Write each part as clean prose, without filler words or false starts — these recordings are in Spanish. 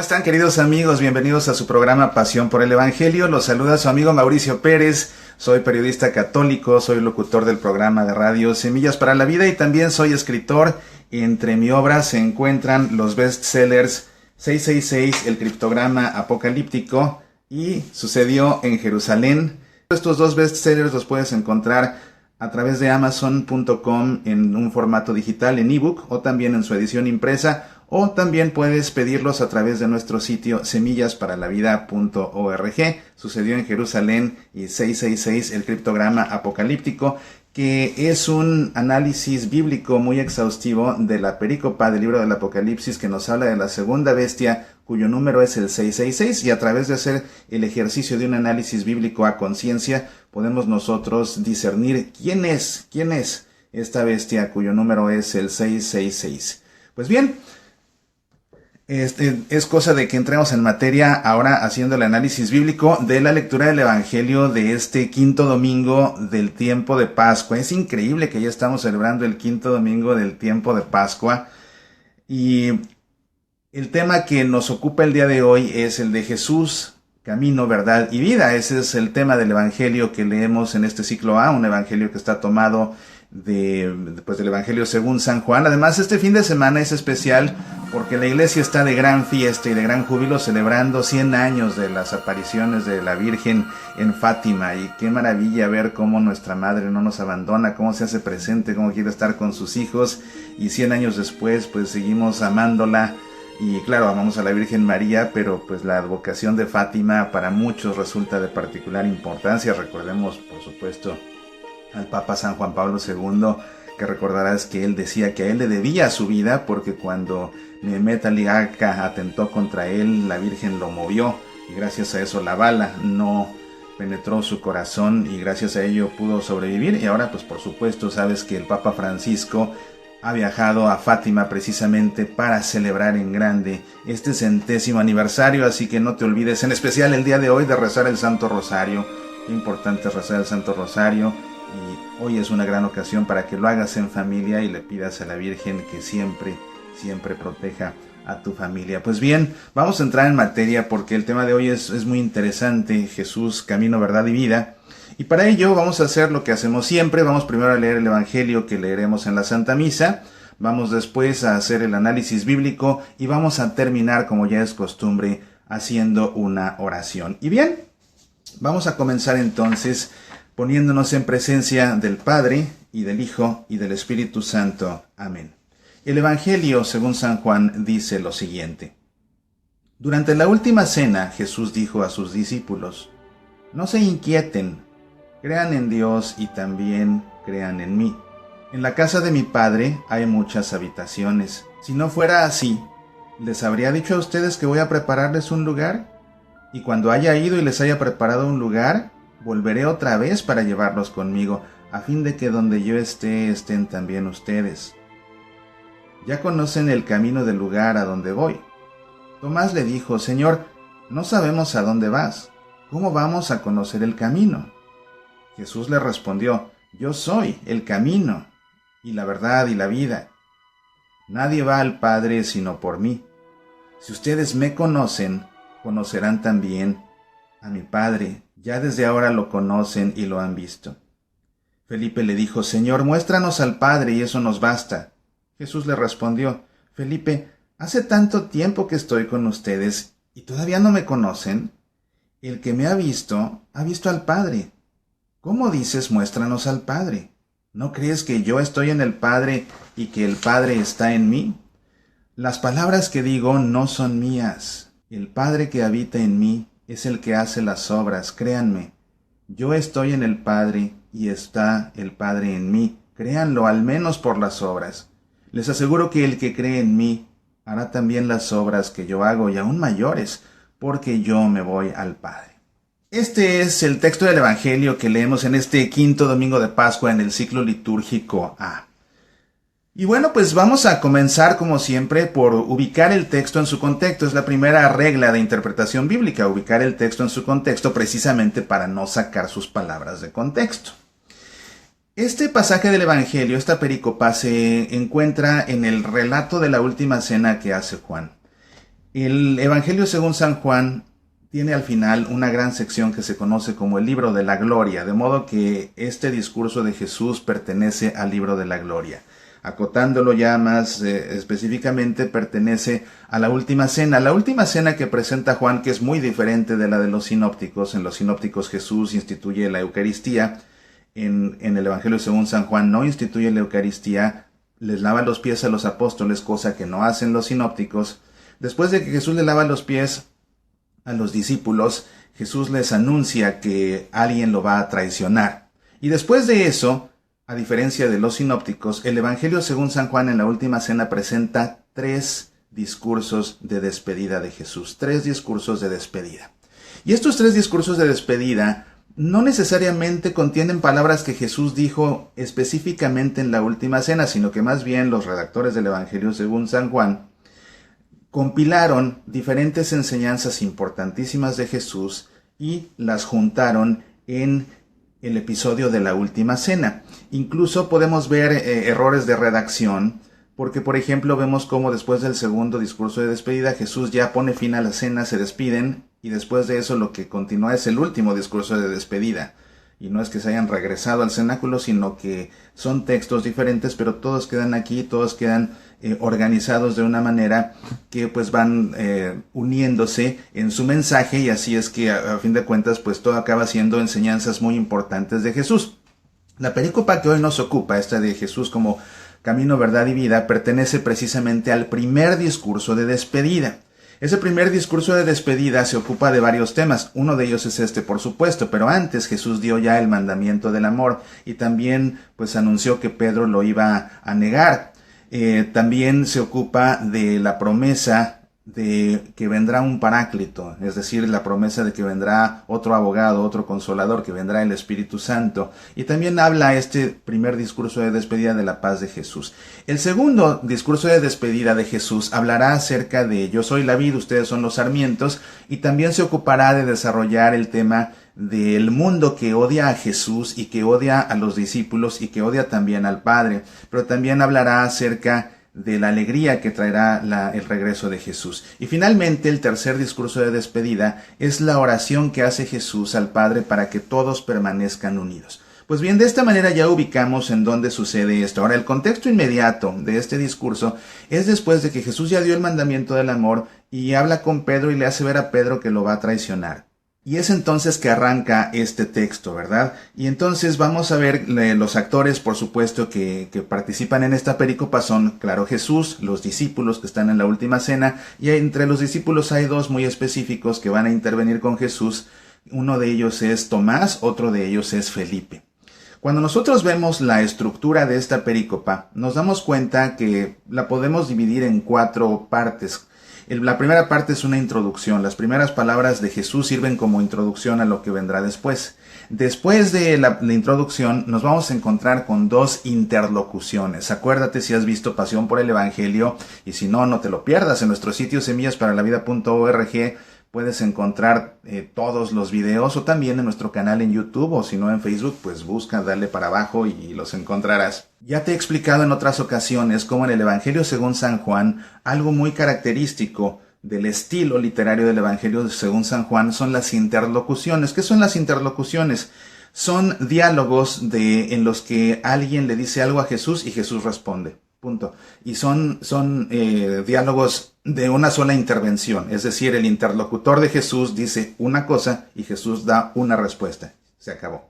están, queridos amigos? Bienvenidos a su programa Pasión por el Evangelio. Los saluda su amigo Mauricio Pérez. Soy periodista católico, soy locutor del programa de radio Semillas para la Vida y también soy escritor. Entre mi obra se encuentran los bestsellers 666, El criptograma apocalíptico y Sucedió en Jerusalén. Estos dos bestsellers los puedes encontrar a través de Amazon.com en un formato digital, en ebook, o también en su edición impresa, o también puedes pedirlos a través de nuestro sitio semillasparalavida.org. Sucedió en Jerusalén y 666, el criptograma apocalíptico, que es un análisis bíblico muy exhaustivo de la perícopa del libro del Apocalipsis, que nos habla de la segunda bestia, cuyo número es el 666, y a través de hacer el ejercicio de un análisis bíblico a conciencia, podemos nosotros discernir quién es esta bestia cuyo número es el 666. Pues bien, es cosa de que entremos en materia ahora haciendo el análisis bíblico de la lectura del Evangelio de este quinto domingo del tiempo de Pascua. Es increíble que ya estamos celebrando el quinto domingo del tiempo de Pascua, y el tema que nos ocupa el día de hoy es el de Jesús, camino, verdad y vida. Ese es el tema del Evangelio que leemos en este ciclo A, un Evangelio que está tomado del Evangelio según San Juan. Además, este fin de semana es especial porque la iglesia está de gran fiesta y de gran júbilo celebrando 100 años de las apariciones de la Virgen en Fátima, y qué maravilla ver cómo nuestra Madre no nos abandona, cómo se hace presente, cómo quiere estar con sus hijos, y 100 años después pues seguimos amándola. Y claro, amamos a la Virgen María, pero pues la advocación de Fátima para muchos resulta de particular importancia. Recordemos, por supuesto, al Papa San Juan Pablo II, que recordarás que él decía que a él le debía su vida, porque cuando Mehmet Ali Agca atentó contra él, la Virgen lo movió, y gracias a eso la bala no penetró su corazón, y gracias a ello pudo sobrevivir. Y ahora pues por supuesto sabes que el Papa Francisco ha viajado a Fátima precisamente para celebrar en grande este 100º aniversario, así que no te olvides, en especial el día de hoy, de rezar el Santo Rosario. Qué importante rezar el Santo Rosario, y hoy es una gran ocasión para que lo hagas en familia y le pidas a la Virgen que siempre proteja a tu familia. Pues bien, vamos a entrar en materia porque el tema de hoy es muy interesante: Jesús, camino, verdad y vida. Y para ello vamos a hacer lo que hacemos siempre. Vamos primero a leer el Evangelio que leeremos en la Santa Misa, vamos después a hacer el análisis bíblico y vamos a terminar, como ya es costumbre, haciendo una oración. Y bien, vamos a comenzar entonces poniéndonos en presencia del Padre y del Hijo y del Espíritu Santo. Amén. El Evangelio según San Juan dice lo siguiente: Durante la última cena, Jesús dijo a sus discípulos: No se inquieten, crean en Dios y también crean en mí. En la casa de mi Padre hay muchas habitaciones. Si no fuera así, ¿les habría dicho a ustedes que voy a prepararles un lugar? Y cuando haya ido y les haya preparado un lugar, volveré otra vez para llevarlos conmigo, a fin de que donde yo esté, estén también ustedes. Ya conocen el camino del lugar a donde voy. Tomás le dijo: Señor, no sabemos a dónde vas. ¿Cómo vamos a conocer el camino? Jesús le respondió: Yo soy el camino, y la verdad y la vida. Nadie va al Padre sino por mí. Si ustedes me conocen, conocerán también a mi Padre. Ya desde ahora lo conocen y lo han visto. Felipe le dijo: Señor, muéstranos al Padre y eso nos basta. Jesús le respondió: Felipe, hace tanto tiempo que estoy con ustedes y todavía no me conocen. El que me ha visto al Padre. ¿Cómo dices, muéstranos al Padre? ¿No crees que yo estoy en el Padre y que el Padre está en mí? Las palabras que digo no son mías. El Padre que habita en mí es el que hace las obras, créanme. Yo estoy en el Padre y está el Padre en mí. Créanlo, al menos por las obras. Les aseguro que el que cree en mí hará también las obras que yo hago, y aún mayores, porque yo me voy al Padre. Este es el texto del Evangelio que leemos en este quinto domingo de Pascua en el ciclo litúrgico A. Y bueno, pues vamos a comenzar como siempre por ubicar el texto en su contexto. Es la primera regla de interpretación bíblica, ubicar el texto en su contexto, precisamente para no sacar sus palabras de contexto. Este pasaje del Evangelio, esta perícopa, se encuentra en el relato de la última cena que hace Juan. El Evangelio según San Juan tiene al final una gran sección que se conoce como el libro de la gloria, de modo que este discurso de Jesús pertenece al libro de la gloria. Acotándolo ya más específicamente, pertenece a la última cena. La última cena que presenta Juan, que es muy diferente de la de los sinópticos. En los sinópticos Jesús instituye la Eucaristía. En el Evangelio según San Juan no instituye la Eucaristía, les lava los pies a los apóstoles, cosa que no hacen los sinópticos. Después de que Jesús le lava los pies a los discípulos, Jesús les anuncia que alguien lo va a traicionar. Y después de eso, a diferencia de los sinópticos, el Evangelio según San Juan en la última cena presenta 3 discursos de despedida de Jesús. 3 discursos de despedida. Y estos 3 discursos de despedida no necesariamente contienen palabras que Jesús dijo específicamente en la última cena, sino que más bien los redactores del Evangelio según San Juan compilaron diferentes enseñanzas importantísimas de Jesús y las juntaron en el episodio de la última cena. Incluso podemos ver errores de redacción, porque por ejemplo vemos cómo después del segundo discurso de despedida Jesús ya pone fin a la cena, se despiden, y después de eso lo que continúa es el último discurso de despedida. Y no es que se hayan regresado al cenáculo, sino que son textos diferentes, pero todos quedan aquí, todos quedan organizados de una manera que pues van uniéndose en su mensaje, y así es que a fin de cuentas pues todo acaba siendo enseñanzas muy importantes de Jesús. La perícopa que hoy nos ocupa, esta de Jesús como camino, verdad y vida, pertenece precisamente al primer discurso de despedida. Ese primer discurso de despedida se ocupa de varios temas. Uno de ellos es este, por supuesto, pero antes Jesús dio ya el mandamiento del amor y también pues anunció que Pedro lo iba a negar. También se ocupa de la promesa de que vendrá un paráclito, es decir, la promesa de que vendrá otro abogado, otro consolador, que vendrá el Espíritu Santo. Y también habla este primer discurso de despedida de la paz de Jesús. El segundo discurso de despedida de Jesús hablará acerca de yo soy la vid, ustedes son los sarmientos, y también se ocupará de desarrollar el tema del mundo que odia a Jesús y que odia a los discípulos y que odia también al Padre, pero también hablará acerca de la alegría que traerá el regreso de Jesús. Y finalmente el tercer discurso de despedida es la oración que hace Jesús al Padre para que todos permanezcan unidos. Pues bien, de esta manera ya ubicamos en dónde sucede esto. Ahora, el contexto inmediato de este discurso es después de que Jesús ya dio el mandamiento del amor y habla con Pedro y le hace ver a Pedro que lo va a traicionar. Y es entonces que arranca este texto, ¿verdad? Y entonces vamos a ver los actores, por supuesto, que participan en esta perícopa son, claro, Jesús, los discípulos que están en la última cena, y entre los discípulos hay 2 muy específicos que van a intervenir con Jesús. Uno de ellos es Tomás, otro de ellos es Felipe. Cuando nosotros vemos la estructura de esta perícopa, nos damos cuenta que la podemos dividir en 4 partes. La primera parte es una introducción. Las primeras palabras de Jesús sirven como introducción a lo que vendrá después. Después de la introducción nos vamos a encontrar con 2 interlocuciones. Acuérdate si has visto Pasión por el Evangelio, y si no, no te lo pierdas. En nuestro sitio semillasparalavida.org puedes encontrar todos los videos, o también en nuestro canal en YouTube, o si no en Facebook, pues busca, dale para abajo y los encontrarás. Ya te he explicado en otras ocasiones cómo en el Evangelio según San Juan, algo muy característico del estilo literario del Evangelio según San Juan son las interlocuciones. ¿Qué son las interlocuciones? Son diálogos en los que alguien le dice algo a Jesús y Jesús responde. Punto. Y son diálogos de una sola intervención, es decir, el interlocutor de Jesús dice una cosa y Jesús da una respuesta. Se acabó.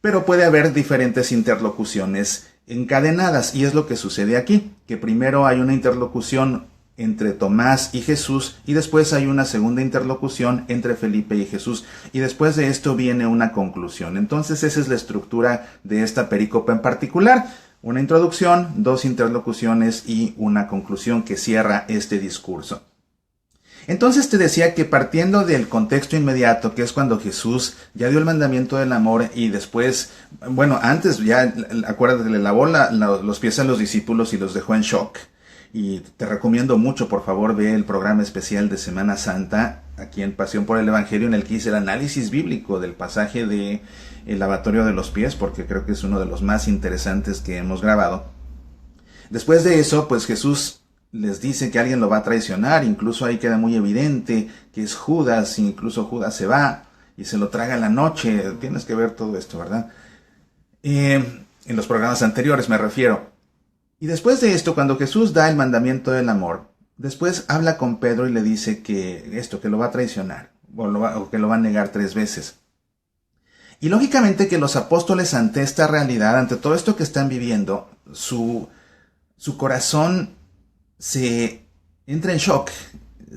Pero puede haber diferentes interlocuciones encadenadas, y es lo que sucede aquí, que primero hay una interlocución entre Tomás y Jesús, y después hay una segunda interlocución entre Felipe y Jesús, y después de esto viene una conclusión. Entonces esa es la estructura de esta perícopa en particular. Una introducción, 2 interlocuciones y una conclusión que cierra este discurso. Entonces te decía que partiendo del contexto inmediato, que es cuando Jesús ya dio el mandamiento del amor y después, bueno, antes ya, acuérdate, le lavó los pies a los discípulos y los dejó en shock. Y te recomiendo mucho, por favor, ve el programa especial de Semana Santa, aquí en Pasión por el Evangelio, en el que hice el análisis bíblico del pasaje de el lavatorio de los pies, porque creo que es uno de los más interesantes que hemos grabado. Después de eso, pues Jesús les dice que alguien lo va a traicionar, incluso ahí queda muy evidente que es Judas, incluso Judas se va y se lo traga en la noche. Tienes que ver todo esto, ¿verdad? En los programas anteriores me refiero. Y después de esto, cuando Jesús da el mandamiento del amor, después habla con Pedro y le dice que lo va a traicionar, o que lo va a negar 3 veces. Y lógicamente que los apóstoles, ante esta realidad, ante todo esto que están viviendo, su corazón se entra en shock.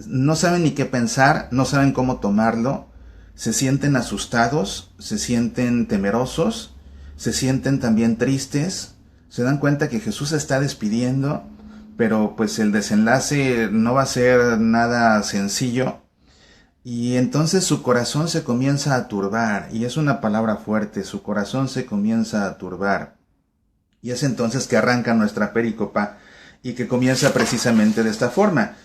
No saben ni qué pensar, no saben cómo tomarlo, se sienten asustados, se sienten temerosos, se sienten también tristes, se dan cuenta que Jesús se está despidiendo, pero pues el desenlace no va a ser nada sencillo. Y entonces su corazón se comienza a turbar, y es una palabra fuerte, su corazón se comienza a turbar. Y es entonces que arranca nuestra perícopa y que comienza precisamente de esta forma.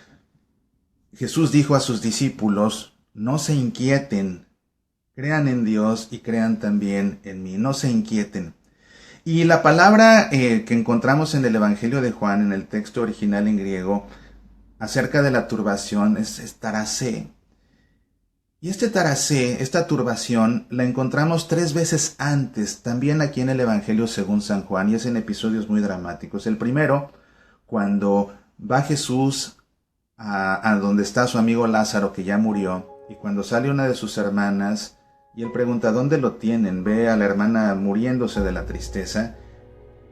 Jesús dijo a sus discípulos: no se inquieten, crean en Dios y crean también en mí, no se inquieten. Y la palabra que encontramos en el Evangelio de Juan, en el texto original en griego, acerca de la turbación es tarasé. Y este tarasé, esta turbación, la encontramos 3 veces antes, también aquí en el Evangelio según San Juan, y es en episodios muy dramáticos. El primero, cuando va Jesús a donde está su amigo Lázaro, que ya murió, y cuando sale una de sus hermanas, y él pregunta ¿dónde lo tienen? Ve a la hermana muriéndose de la tristeza,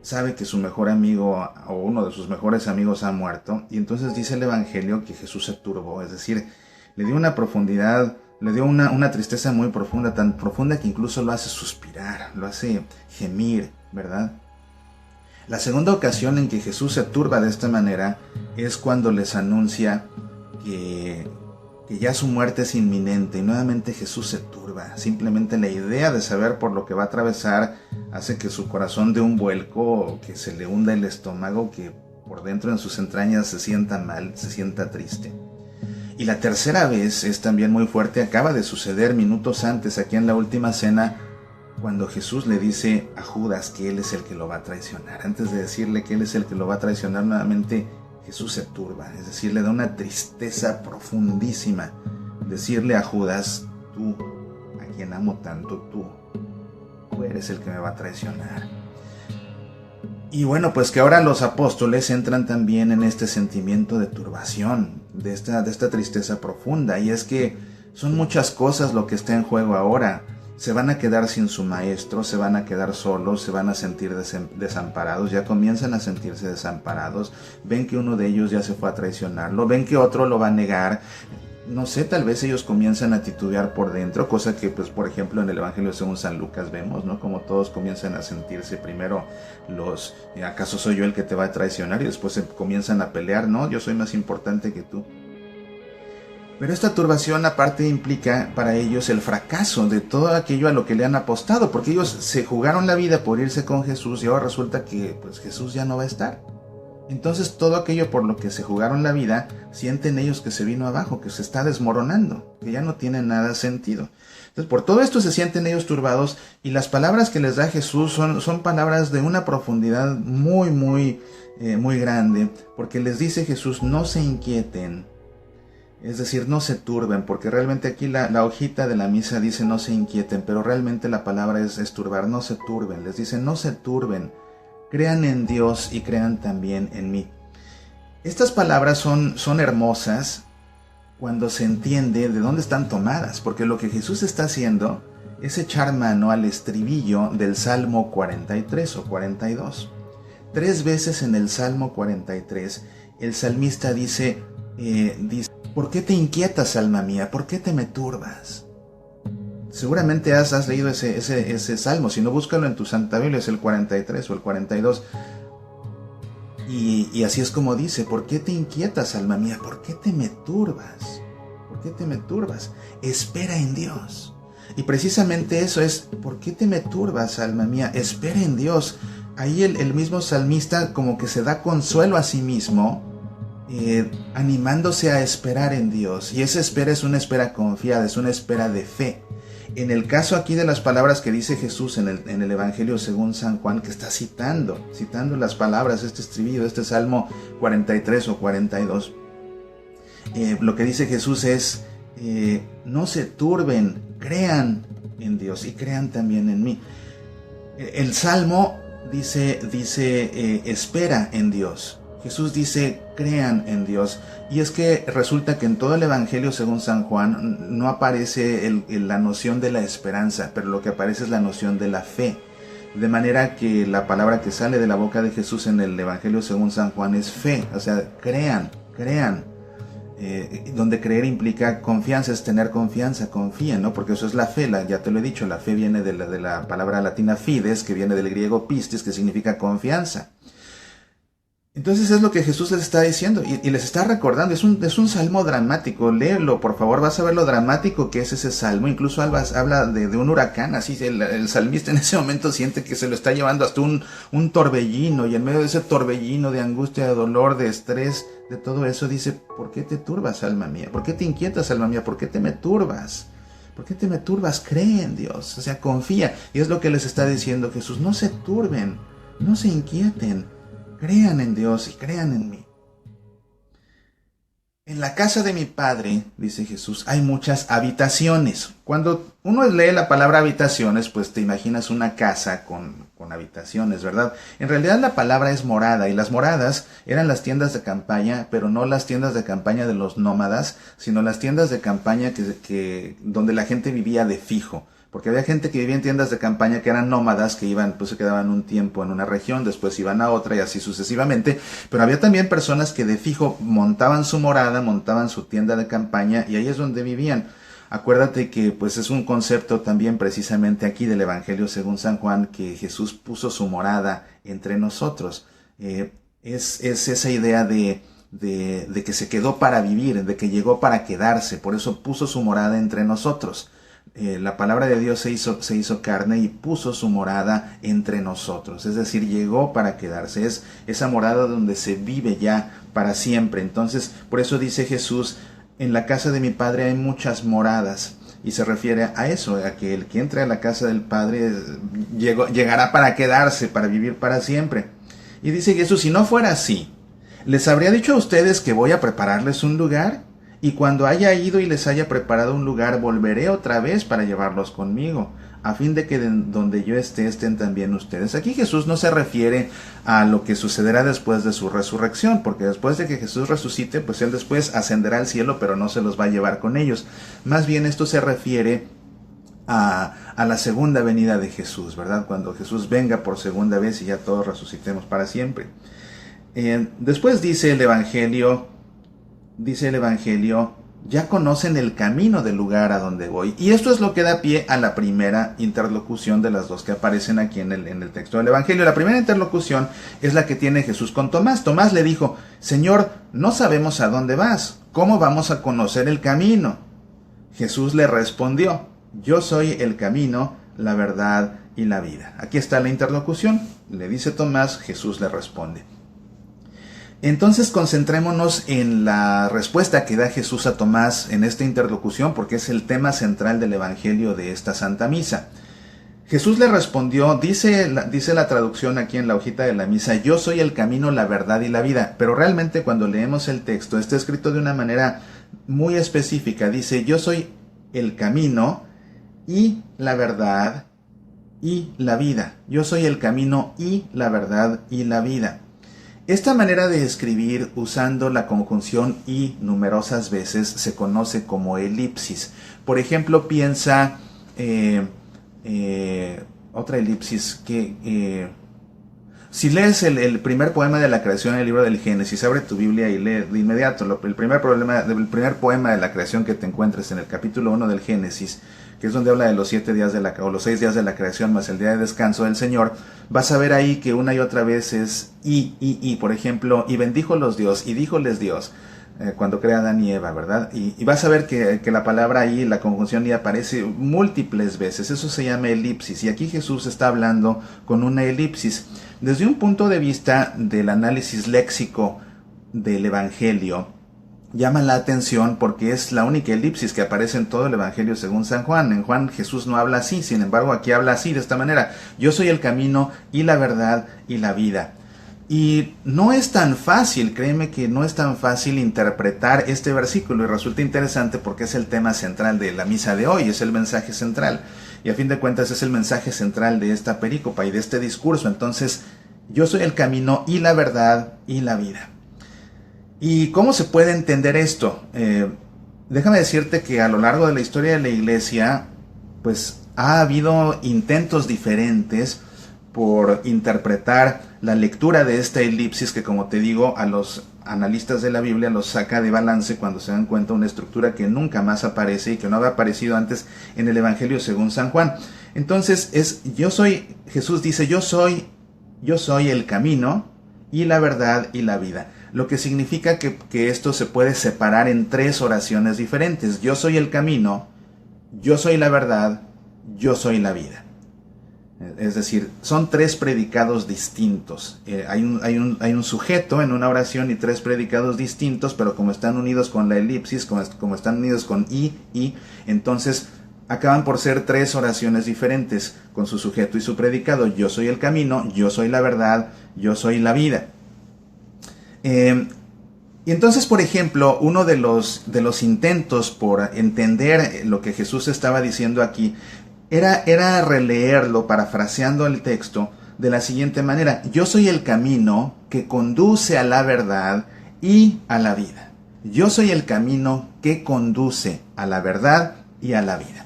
sabe que su mejor amigo, o uno de sus mejores amigos, ha muerto, y entonces dice el Evangelio que Jesús se turbó, es decir, le dio una profundidad, le dio una tristeza muy profunda, tan profunda que incluso lo hace suspirar, lo hace gemir, ¿verdad? La segunda ocasión en que Jesús se turba de esta manera es cuando les anuncia que ya su muerte es inminente, y nuevamente Jesús se turba. Simplemente la idea de saber por lo que va a atravesar hace que su corazón dé un vuelco, que se le hunda el estómago, que por dentro en sus entrañas se sienta mal, se sienta triste. Y la tercera vez es también muy fuerte, acaba de suceder minutos antes, aquí en la última cena, cuando Jesús le dice a Judas que él es el que lo va a traicionar. Antes de decirle que él es el que lo va a traicionar, nuevamente Jesús se turba, es decir, le da una tristeza profundísima decirle a Judas: tú, a quien amo tanto, tú eres el que me va a traicionar. Y bueno, pues que ahora los apóstoles entran también en este sentimiento de turbación, de esta tristeza profunda, y es que son muchas cosas lo que está en juego ahora. Se van a quedar sin su maestro, se van a quedar solos, se van a sentir desamparados, ya comienzan a sentirse desamparados, ven que uno de ellos ya se fue a traicionarlo, ven que otro lo va a negar, no sé, tal vez ellos comienzan a titubear por dentro, cosa que pues por ejemplo en el Evangelio según San Lucas vemos, ¿no? Como todos comienzan a sentirse primero ¿acaso soy yo el que te va a traicionar? Y después se comienzan a pelear, ¿no? Yo soy más importante que tú. Pero esta turbación aparte implica para ellos el fracaso de todo aquello a lo que le han apostado, porque ellos se jugaron la vida por irse con Jesús y ahora resulta que pues Jesús ya no va a estar. Entonces todo aquello por lo que se jugaron la vida, sienten ellos que se vino abajo, que se está desmoronando, que ya no tiene nada sentido. Entonces por todo esto se sienten ellos turbados, y las palabras que les da Jesús son palabras de una profundidad muy grande, porque les dice Jesús: no se inquieten. Es decir, no se turben, porque realmente aquí la hojita de la misa dice no se inquieten, pero realmente la palabra es turbar, no se turben. Les dice no se turben, crean en Dios y crean también en mí. Estas palabras son hermosas cuando se entiende de dónde están tomadas, porque lo que Jesús está haciendo es echar mano al estribillo del Salmo 43 o 42. 3 veces en el Salmo 43 el salmista dice ¿por qué te inquietas, alma mía? ¿Por qué te me turbas? Seguramente has leído ese salmo. Si no, búscalo en tu Santa Biblia, es el 43 o el 42. Y así es como dice: ¿por qué te inquietas, alma mía? ¿Por qué te me turbas? ¿Por qué te me turbas? Espera en Dios. Y precisamente eso es: ¿por qué te me turbas, alma mía? Espera en Dios. Ahí el mismo salmista como que se da consuelo a sí mismo, animándose a esperar en Dios. Y esa espera es una espera confiada, es una espera de fe. En el caso aquí de las palabras que dice Jesús en el Evangelio según San Juan, que está citando las palabras, este estribillo, este Salmo 43 o 42, lo que dice Jesús es, no se turben, crean en Dios y crean también en mí. El Salmo dice espera en Dios. Jesús dice, crean en Dios. Y es que resulta que en todo el Evangelio según San Juan no aparece la noción de la esperanza, pero lo que aparece es la noción de la fe. De manera que la palabra que sale de la boca de Jesús en el Evangelio según San Juan es fe. O sea, crean. Donde creer implica confianza, es tener confianza, confíen, ¿no? Porque eso es la fe, ya te lo he dicho, la fe viene de la palabra latina fides, que viene del griego pistis, que significa confianza. Entonces es lo que Jesús les está diciendo y les está recordando. Es un salmo dramático. Léelo, por favor, vas a ver lo dramático que es ese salmo. Incluso habla de un huracán. Así el salmista en ese momento siente que se lo está llevando hasta un torbellino, y en medio de ese torbellino de angustia, de dolor, de estrés, de todo eso, dice, ¿por qué te turbas, alma mía? ¿Por qué te inquietas, alma mía? ¿Por qué te me turbas? ¿Por qué te me turbas? Cree en Dios, o sea, confía. Y es lo que les está diciendo Jesús. No se turben, no se inquieten. Crean en Dios y crean en mí. En la casa de mi Padre, dice Jesús, hay muchas habitaciones. Cuando uno lee la palabra habitaciones, pues te imaginas una casa con habitaciones, ¿verdad? En realidad la palabra es morada, y las moradas eran las tiendas de campaña, pero no las tiendas de campaña de los nómadas, sino las tiendas de campaña donde la gente vivía de fijo. Porque había gente que vivía en tiendas de campaña que eran nómadas, que iban, pues se quedaban un tiempo en una región, después iban a otra y así sucesivamente. Pero había también personas que de fijo montaban su morada, montaban su tienda de campaña, y ahí es donde vivían. Acuérdate que pues es un concepto también precisamente aquí del Evangelio según San Juan, que Jesús puso su morada entre nosotros. Es esa idea de que se quedó para vivir, de que llegó para quedarse, por eso puso su morada entre nosotros. La palabra de Dios se hizo carne y puso su morada entre nosotros, es decir, llegó para quedarse, es esa morada donde se vive ya para siempre. Entonces, por eso dice Jesús, en la casa de mi Padre hay muchas moradas, y se refiere a eso, a que el que entre a la casa del Padre llegará para quedarse, para vivir para siempre. Y dice Jesús, si no fuera así, ¿les habría dicho a ustedes que voy a prepararles un lugar? Y cuando haya ido y les haya preparado un lugar, volveré otra vez para llevarlos conmigo, a fin de que donde yo esté, estén también ustedes. Aquí Jesús no se refiere a lo que sucederá después de su resurrección, porque después de que Jesús resucite, pues Él después ascenderá al cielo, pero no se los va a llevar con ellos. Más bien esto se refiere a la segunda venida de Jesús, ¿verdad? Cuando Jesús venga por segunda vez y ya todos resucitemos para siempre. Después dice el Evangelio, ya conocen el camino del lugar a donde voy. Y esto es lo que da pie a la primera interlocución de las dos que aparecen aquí en el texto del Evangelio. La primera interlocución es la que tiene Jesús con Tomás. Tomás le dijo, Señor, no sabemos a dónde vas. ¿Cómo vamos a conocer el camino? Jesús le respondió, yo soy el camino, la verdad y la vida. Aquí está la interlocución. Le dice Tomás, Jesús le responde. Entonces concentrémonos en la respuesta que da Jesús a Tomás en esta interlocución, porque es el tema central del Evangelio de esta Santa Misa. Jesús le respondió, dice la traducción aquí en la hojita de la misa, yo soy el camino, la verdad y la vida, pero realmente cuando leemos el texto está escrito de una manera muy específica, dice, yo soy el camino y la verdad y la vida, yo soy el camino y la verdad y la vida. Esta manera de escribir usando la conjunción y numerosas veces se conoce como elipsis. Por ejemplo, piensa otra elipsis que si lees el primer poema de la creación en el libro del Génesis, abre tu Biblia y lee de inmediato el primer poema de la creación que te encuentres en el capítulo 1 del Génesis, que es donde habla de los 7 días los 6 días de la creación más el día de descanso del Señor, vas a ver ahí que una y otra vez es por ejemplo, y bendíjolos Dios, y díjoles Dios, cuando crea a Adán y Eva, ¿verdad? Y vas a ver que la palabra y, la conjunción y aparece múltiples veces, eso se llama elipsis, y aquí Jesús está hablando con una elipsis. Desde un punto de vista del análisis léxico del Evangelio, llama la atención porque es la única elipsis que aparece en todo el Evangelio según San Juan. En Juan Jesús no habla así, sin embargo aquí habla así, de esta manera: yo soy el camino y la verdad y la vida. Y no es tan fácil, créeme que no es tan fácil interpretar este versículo, y resulta interesante porque es el tema central de la misa de hoy, es el mensaje central, y a fin de cuentas es el mensaje central de esta perícopa y de este discurso. Entonces, yo soy el camino y la verdad y la vida. ¿Y cómo se puede entender esto? Déjame decirte que a lo largo de la historia de la Iglesia, pues ha habido intentos diferentes por interpretar la lectura de esta elipsis que, como te digo, a los analistas de la Biblia los saca de balance cuando se dan cuenta una estructura que nunca más aparece y que no había aparecido antes en el Evangelio según San Juan. Entonces Jesús dice: yo soy el camino y la verdad y la vida. Lo que significa que esto se puede separar en tres oraciones diferentes: yo soy el camino, yo soy la verdad, yo soy la vida. Es decir, son tres predicados distintos. Hay un sujeto en una oración y tres predicados distintos, pero como están unidos con la elipsis, como están unidos con y, entonces acaban por ser tres oraciones diferentes, con su sujeto y su predicado: yo soy el camino, yo soy la verdad, yo soy la vida. Y entonces, por ejemplo, uno de los intentos por entender lo que Jesús estaba diciendo aquí era releerlo, parafraseando el texto, de la siguiente manera: yo soy el camino que conduce a la verdad y a la vida. Yo soy el camino que conduce a la verdad y a la vida.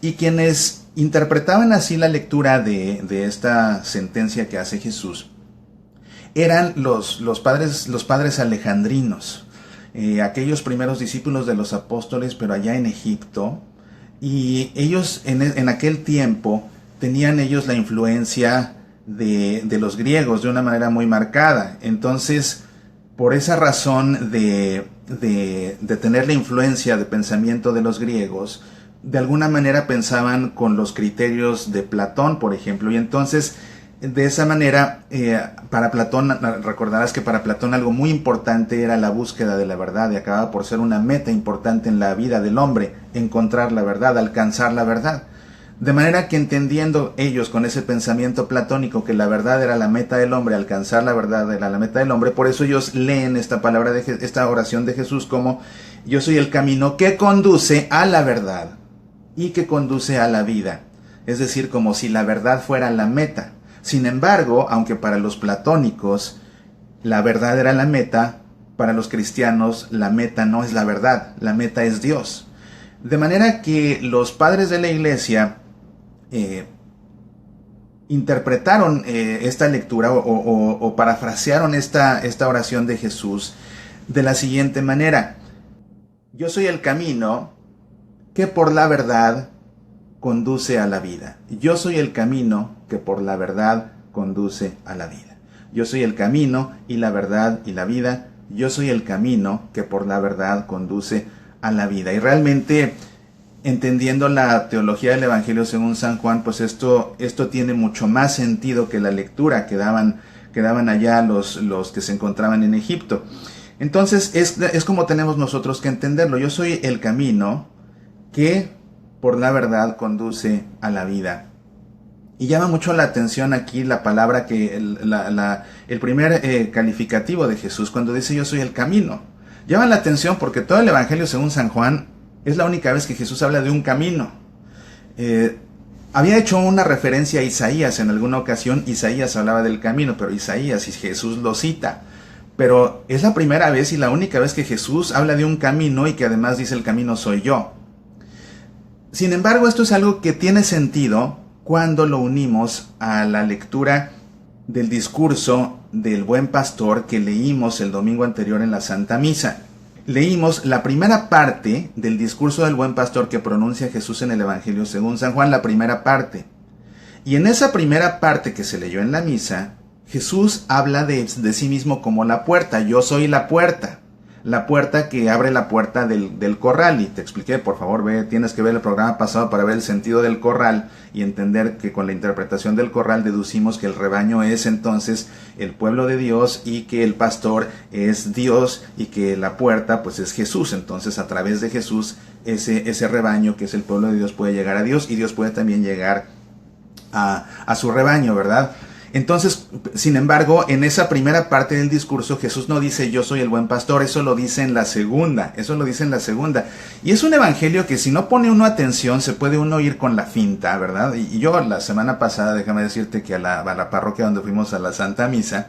Y quienes interpretaban así la lectura de esta sentencia que hace Jesús eran los padres alejandrinos, aquellos primeros discípulos de los apóstoles, pero allá en Egipto. Y ellos en aquel tiempo tenían ellos la influencia de los griegos de una manera muy marcada. Entonces, por esa razón de tener la influencia de pensamiento de los griegos, de alguna manera pensaban con los criterios de Platón, por ejemplo. Y entonces, de esa manera, para Platón, recordarás que para Platón algo muy importante era la búsqueda de la verdad, y acababa por ser una meta importante en la vida del hombre, encontrar la verdad, alcanzar la verdad. De manera que, entendiendo ellos con ese pensamiento platónico que la verdad era la meta del hombre, alcanzar la verdad era la meta del hombre, por eso ellos leen esta oración de Jesús como: yo soy el camino que conduce a la verdad y que conduce a la vida. Es decir, como si la verdad fuera la meta. Sin embargo, aunque para los platónicos la verdad era la meta, para los cristianos la meta no es la verdad, la meta es Dios. De manera que los padres de la Iglesia interpretaron esta lectura o parafrasearon esta oración de Jesús de la siguiente manera: yo soy el camino que por la verdad conduce a la vida. Yo soy el camino que por la verdad conduce a la vida. Yo soy el camino y la verdad y la vida. Yo soy el camino que por la verdad conduce a la vida. Y realmente, entendiendo la teología del Evangelio según San Juan, pues esto tiene mucho más sentido que la lectura que daban allá los que se encontraban en Egipto. Entonces es como tenemos nosotros que entenderlo. Yo soy el camino que por la verdad conduce a la vida. Y llama mucho la atención aquí la palabra el primer calificativo de Jesús cuando dice: yo soy el camino. Llama la atención porque todo el Evangelio según San Juan es la única vez que Jesús habla de un camino. Había hecho una referencia a Isaías en alguna ocasión. Isaías hablaba del camino, pero Isaías y Jesús lo cita. Pero es la primera vez y la única vez que Jesús habla de un camino y que además dice: el camino soy yo. Sin embargo, esto es algo que tiene sentido cuando lo unimos a la lectura del discurso del buen pastor que leímos el domingo anterior en la Santa Misa. Leímos la primera parte del discurso del buen pastor que pronuncia Jesús en el Evangelio según San Juan, la primera parte. Y en esa primera parte que se leyó en la misa, Jesús habla de sí mismo como la puerta: yo soy la puerta. la puerta que abre la puerta del corral. Y te expliqué, por favor, tienes que ver el programa pasado para ver el sentido del corral y entender que con la interpretación del corral deducimos que el rebaño es entonces el pueblo de Dios y que el pastor es Dios y que la puerta pues es Jesús. Entonces a través de Jesús ese rebaño que es el pueblo de Dios puede llegar a Dios y Dios puede también llegar a su rebaño, ¿verdad? Entonces, sin embargo, en esa primera parte del discurso, Jesús no dice yo soy el buen pastor, eso lo dice en la segunda, Y es un evangelio que si no pone uno atención, se puede uno ir con la finta, ¿verdad? Y yo la semana pasada, déjame decirte que a la parroquia donde fuimos a la Santa Misa,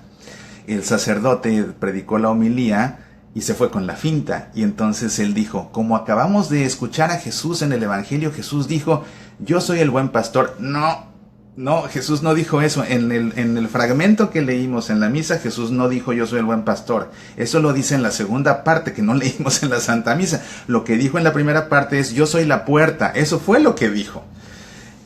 el sacerdote predicó la homilía y se fue con la finta. Y entonces él dijo, como acabamos de escuchar a Jesús en el evangelio, Jesús dijo, yo soy el buen pastor. No, Jesús no dijo eso. En el fragmento que leímos en la misa, Jesús no dijo yo soy el buen pastor. Eso lo dice en la segunda parte que no leímos en la Santa Misa. Lo que dijo en la primera parte es yo soy la puerta. Eso fue lo que dijo.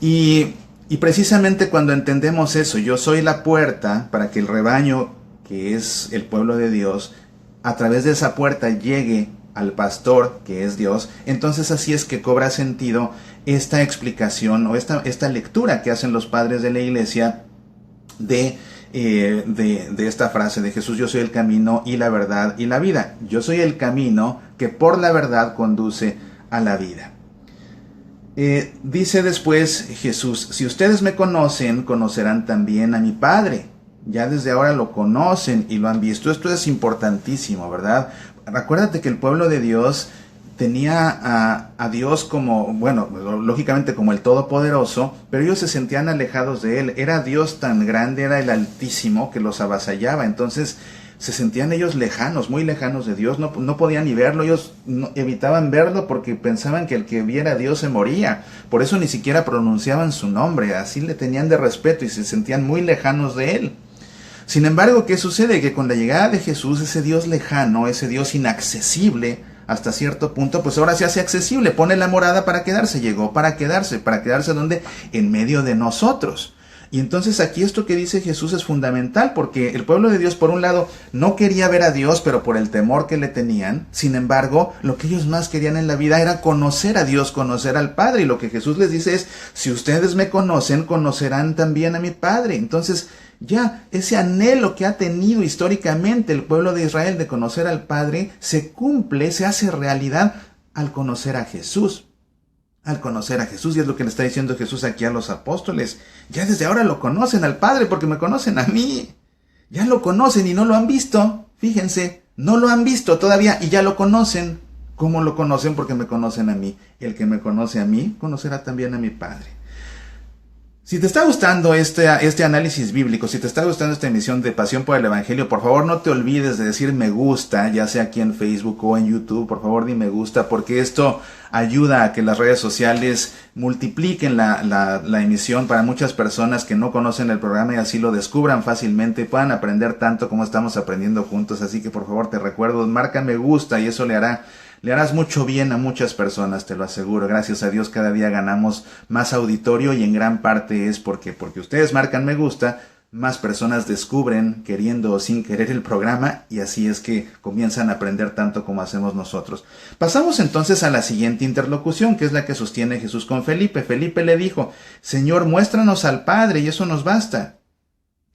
Y precisamente cuando entendemos eso, yo soy la puerta para que el rebaño, que es el pueblo de Dios, a través de esa puerta llegue al pastor, que es Dios, entonces así es que cobra sentido esta explicación o esta lectura que hacen los padres de la iglesia de esta frase de Jesús, yo soy el camino y la verdad y la vida. Yo soy el camino que por la verdad conduce a la vida. Dice después Jesús, si ustedes me conocen, conocerán también a mi Padre. Ya desde ahora lo conocen y lo han visto. Esto es importantísimo, ¿verdad? Acuérdate que el pueblo de Dios tenía a Dios como, bueno, lógicamente como el Todopoderoso, pero ellos se sentían alejados de Él. Era Dios tan grande, era el Altísimo que los avasallaba. Entonces se sentían ellos lejanos, muy lejanos de Dios. No podían ni verlo, ellos evitaban verlo porque pensaban que el que viera a Dios se moría. Por eso ni siquiera pronunciaban su nombre, así le tenían de respeto y se sentían muy lejanos de Él. Sin embargo, ¿qué sucede? Que con la llegada de Jesús, ese Dios lejano, ese Dios inaccesible hasta cierto punto, pues ahora se hace accesible, pone la morada para quedarse, llegó para quedarse ¿dónde? En medio de nosotros. Y entonces aquí esto que dice Jesús es fundamental, porque el pueblo de Dios, por un lado, no quería ver a Dios, pero por el temor que le tenían. Sin embargo, lo que ellos más querían en la vida era conocer a Dios, conocer al Padre. Y lo que Jesús les dice es, si ustedes me conocen, conocerán también a mi Padre. Entonces, ya ese anhelo que ha tenido históricamente el pueblo de Israel de conocer al Padre, se cumple, se hace realidad al conocer a Jesús. Al conocer a Jesús, y es lo que le está diciendo Jesús aquí a los apóstoles. Ya desde ahora lo conocen al Padre porque me conocen a mí. Ya lo conocen y no lo han visto. Fíjense, no lo han visto todavía y ya lo conocen. ¿Cómo lo conocen? Porque me conocen a mí. El que me conoce a mí, conocerá también a mi Padre. Si te está gustando este análisis bíblico, si te está gustando esta emisión de Pasión por el Evangelio, por favor no te olvides de decir me gusta, ya sea aquí en Facebook o en YouTube, por favor di me gusta, porque esto ayuda a que las redes sociales multipliquen la emisión para muchas personas que no conocen el programa y así lo descubran fácilmente y puedan aprender tanto como estamos aprendiendo juntos. Así que por favor te recuerdo, marca me gusta y eso le harás mucho bien a muchas personas, te lo aseguro. Gracias a Dios cada día ganamos más auditorio y en gran parte es porque ustedes marcan me gusta, más personas descubren, queriendo o sin querer, el programa y así es que comienzan a aprender tanto como hacemos nosotros. Pasamos entonces a la siguiente interlocución, que es la que sostiene Jesús con Felipe. Felipe le dijo, Señor, muéstranos al Padre y eso nos basta.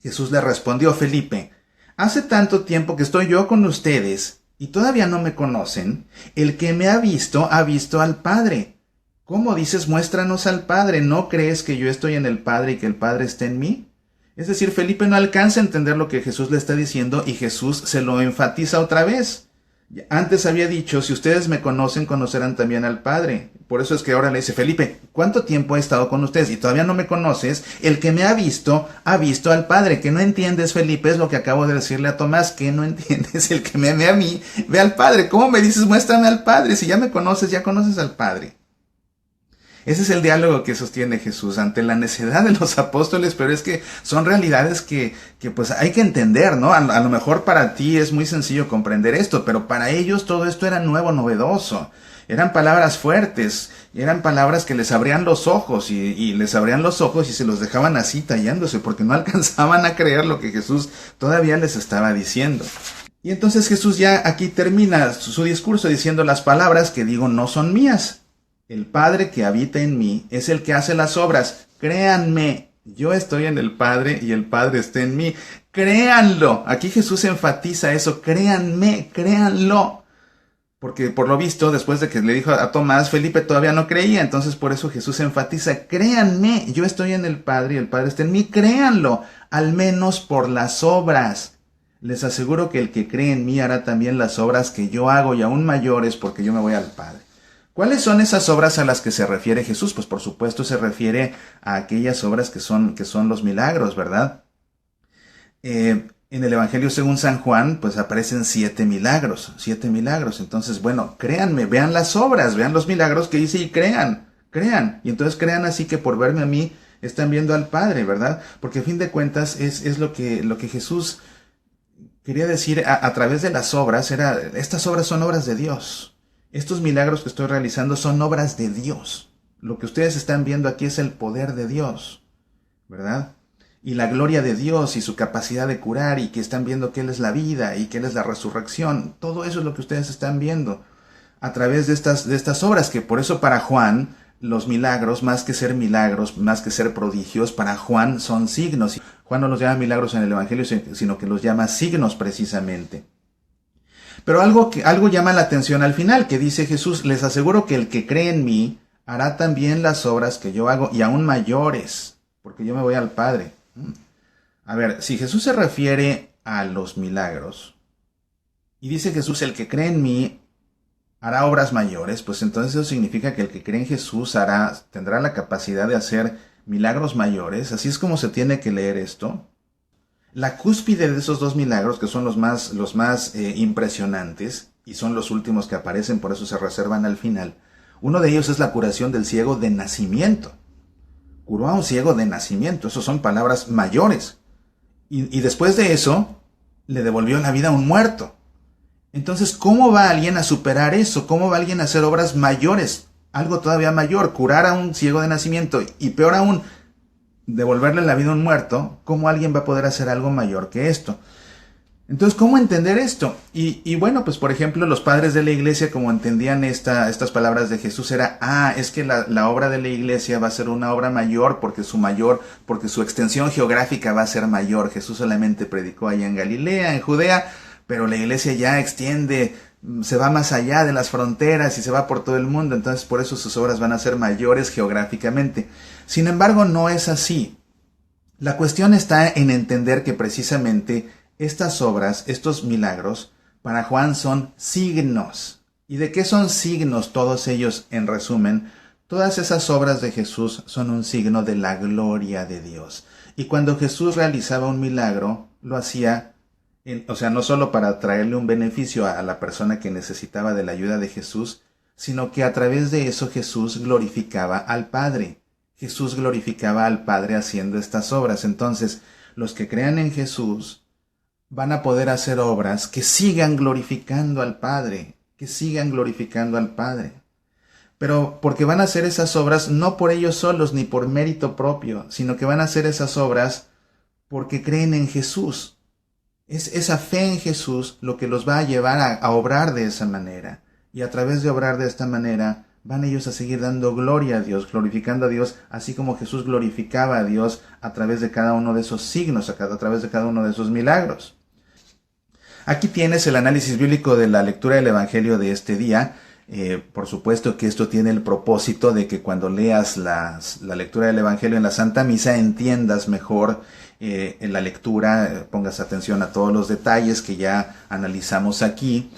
Jesús le respondió, Felipe, hace tanto tiempo que estoy yo con ustedes y todavía no me conocen. El que me ha visto al Padre. ¿Cómo dices muéstranos al Padre? ¿No crees que yo estoy en el Padre y que el Padre está en mí? Es decir, Felipe no alcanza a entender lo que Jesús le está diciendo y Jesús se lo enfatiza otra vez. Antes había dicho, si ustedes me conocen, conocerán también al Padre. Por eso es que ahora le dice, Felipe, ¿cuánto tiempo he estado con ustedes y todavía no me conoces? El que me ha visto al Padre. Que no entiendes, Felipe, es lo que acabo de decirle a Tomás, que no entiendes. El que me ve a mí, ve al Padre. ¿Cómo me dices, muéstrame al Padre? Si ya me conoces, ya conoces al Padre. Ese es el diálogo que sostiene Jesús ante la necedad de los apóstoles, pero es que son realidades que pues hay que entender, ¿no? A lo mejor para ti es muy sencillo comprender esto, pero para ellos todo esto era nuevo, novedoso. Eran palabras fuertes, eran palabras que les abrían los ojos y les abrían los ojos y se los dejaban así tallándose porque no alcanzaban a creer lo que Jesús todavía les estaba diciendo. Y entonces Jesús ya aquí termina su discurso diciendo: las palabras que digo no son mías. El Padre que habita en mí es el que hace las obras. Créanme, yo estoy en el Padre y el Padre está en mí. Créanlo. Aquí Jesús enfatiza eso. Créanme, créanlo. Porque por lo visto, después de que le dijo a Tomás, Felipe todavía no creía. Entonces por eso Jesús enfatiza: créanme, yo estoy en el Padre y el Padre está en mí. Créanlo, al menos por las obras. Les aseguro que el que cree en mí hará también las obras que yo hago, y aún mayores, porque yo me voy al Padre. ¿Cuáles son esas obras a las que se refiere Jesús? Pues por supuesto se refiere a aquellas obras que son los milagros, ¿verdad? En el Evangelio según San Juan, pues aparecen 7 milagros. Entonces, bueno, créanme, vean las obras, vean los milagros que hice y crean. Y entonces crean así que por verme a mí están viendo al Padre, ¿verdad? Porque a fin de cuentas es lo que Jesús quería decir a través de las obras. Estas obras son obras de Dios. Estos milagros que estoy realizando son obras de Dios. Lo que ustedes están viendo aquí es el poder de Dios, ¿verdad? Y la gloria de Dios y su capacidad de curar, y que están viendo que Él es la vida y que Él es la resurrección. Todo eso es lo que ustedes están viendo a través de estas obras, que por eso para Juan los milagros, más que ser milagros, más que ser prodigios, para Juan son signos. Juan no los llama milagros en el Evangelio, sino que los llama signos precisamente. Pero algo llama la atención al final, que dice Jesús: les aseguro que el que cree en mí hará también las obras que yo hago, y aún mayores, porque yo me voy al Padre. A ver, si Jesús se refiere a los milagros, y dice Jesús: el que cree en mí hará obras mayores, pues entonces eso significa que el que cree en Jesús tendrá la capacidad de hacer milagros mayores. Así es como se tiene que leer esto. La cúspide de esos 2 milagros, que son los más impresionantes, y son los últimos que aparecen, por eso se reservan al final. Uno de ellos es la curación del ciego de nacimiento. Curó a un ciego de nacimiento. Esas son palabras mayores. Y después de eso, le devolvió la vida a un muerto. Entonces, ¿cómo va alguien a superar eso? ¿Cómo va alguien a hacer obras mayores? Algo todavía mayor, curar a un ciego de nacimiento, y peor aún, devolverle la vida a un muerto. ¿Cómo alguien va a poder hacer algo mayor que esto? Entonces, ¿cómo entender esto? Y bueno, pues por ejemplo, los padres de la iglesia, como entendían estas palabras de Jesús, es que la obra de la iglesia va a ser una obra mayor porque su extensión geográfica va a ser mayor. Jesús solamente predicó allá en Galilea, en Judea, pero la iglesia ya extiende, se va más allá de las fronteras y se va por todo el mundo. Entonces, por eso sus obras van a ser mayores geográficamente. Sin embargo, no es así. La cuestión está en entender que precisamente estas obras, estos milagros, para Juan son signos. ¿Y de qué son signos todos ellos? En resumen, todas esas obras de Jesús son un signo de la gloria de Dios. Y cuando Jesús realizaba un milagro, lo hacía, no solo para traerle un beneficio a la persona que necesitaba de la ayuda de Jesús, sino que a través de eso Jesús glorificaba al Padre. Jesús glorificaba al Padre haciendo estas obras. Entonces, los que crean en Jesús van a poder hacer obras que sigan glorificando al Padre, Pero porque van a hacer esas obras no por ellos solos ni por mérito propio, sino que van a hacer esas obras porque creen en Jesús. Es esa fe en Jesús lo que los va a llevar a obrar de esa manera. Y a través de obrar de esta manera, van ellos a seguir dando gloria a Dios, glorificando a Dios, así como Jesús glorificaba a Dios a través de cada uno de esos signos, a través de cada uno de esos milagros. Aquí tienes el análisis bíblico de la lectura del Evangelio de este día. Por supuesto que esto tiene el propósito de que cuando leas la lectura del Evangelio en la Santa Misa entiendas mejor en la lectura, pongas atención a todos los detalles que ya analizamos aquí,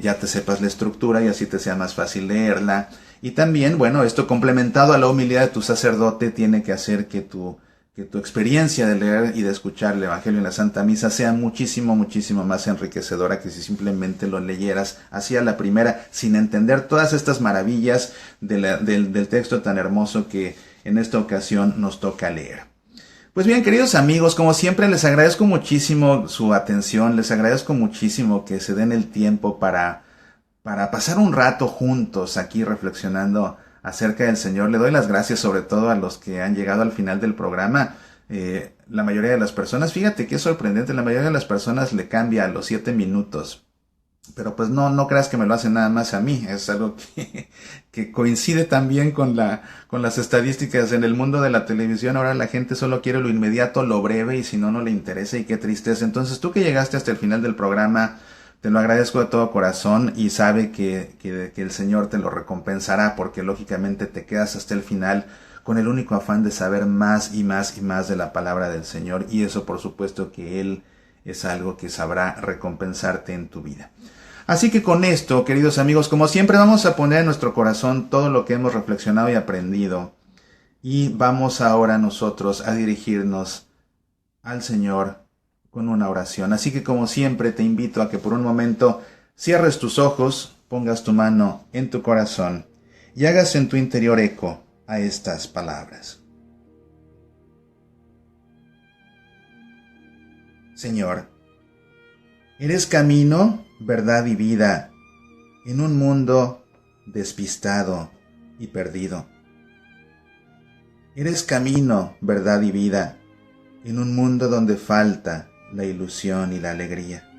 ya te sepas la estructura y así te sea más fácil leerla. Y también, bueno, esto complementado a la humildad de tu sacerdote tiene que hacer que tu experiencia de leer y de escuchar el Evangelio en la Santa Misa sea muchísimo más enriquecedora que si simplemente lo leyeras así a la primera, sin entender todas estas maravillas del texto tan hermoso que en esta ocasión nos toca leer. Pues bien, queridos amigos, como siempre les agradezco muchísimo su atención, les agradezco muchísimo que se den el tiempo para pasar un rato juntos aquí reflexionando acerca del Señor. Le doy las gracias sobre todo a los que han llegado al final del programa. La mayoría de las personas, fíjate que es sorprendente, la mayoría de las personas le cambia a los 7 minutos. Pero pues no creas que me lo hacen nada más a mí, es algo que coincide también con las estadísticas en el mundo de la televisión. Ahora la gente solo quiere lo inmediato, lo breve, y si no le interesa, y qué tristeza. Entonces tú que llegaste hasta el final del programa, te lo agradezco de todo corazón, y sabe que el Señor te lo recompensará, porque lógicamente te quedas hasta el final con el único afán de saber más y más y más de la palabra del Señor, y eso por supuesto que Él es algo que sabrá recompensarte en tu vida. Así que con esto, queridos amigos, como siempre vamos a poner en nuestro corazón todo lo que hemos reflexionado y aprendido, y vamos ahora nosotros a dirigirnos al Señor con una oración. Así que como siempre te invito a que por un momento cierres tus ojos, pongas tu mano en tu corazón y hagas en tu interior eco a estas palabras. Señor, eres camino, verdad y vida en un mundo despistado y perdido. Eres camino, verdad y vida en un mundo donde falta la ilusión y la alegría.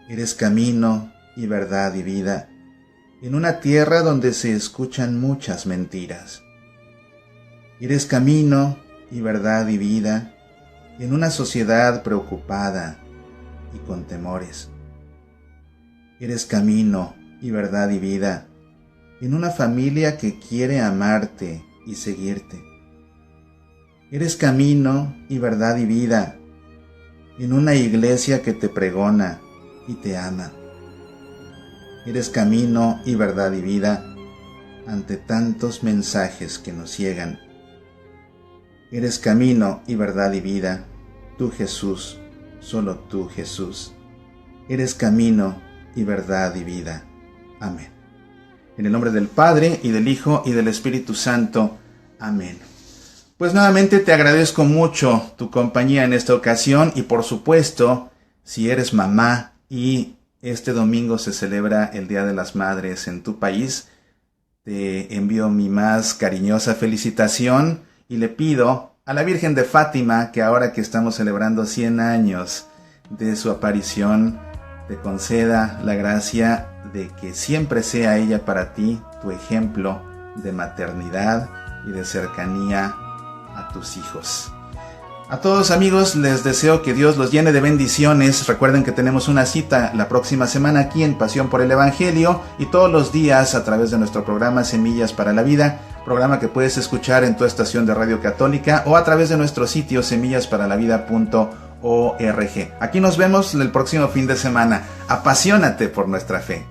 Eres camino y verdad y vida en una tierra donde se escuchan muchas mentiras. Eres camino y verdad y vida en una sociedad preocupada y con temores. Eres camino y verdad y vida en una familia que quiere amarte y seguirte. Eres camino y verdad y vida en una iglesia que te pregona y te ama. Eres camino y verdad y vida ante tantos mensajes que nos ciegan. Eres camino y verdad y vida, tú Jesús, solo tú Jesús. Eres camino y verdad y vida. Amén. En el nombre del Padre, y del Hijo, y del Espíritu Santo. Amén. Pues nuevamente te agradezco mucho tu compañía en esta ocasión, y por supuesto, si eres mamá y este domingo se celebra el Día de las Madres en tu país, te envío mi más cariñosa felicitación y le pido a la Virgen de Fátima que ahora que estamos celebrando 100 años de su aparición, te conceda la gracia de que siempre sea ella para ti tu ejemplo de maternidad y de cercanía a tus hijos. A todos amigos les deseo que Dios los llene de bendiciones. Recuerden que tenemos una cita la próxima semana aquí en Pasión por el Evangelio, y todos los días a través de nuestro programa Semillas para la Vida, programa que puedes escuchar en tu estación de radio católica o a través de nuestro sitio semillasparalavida.org. Aquí nos vemos el próximo fin de semana. Apasionate por nuestra fe.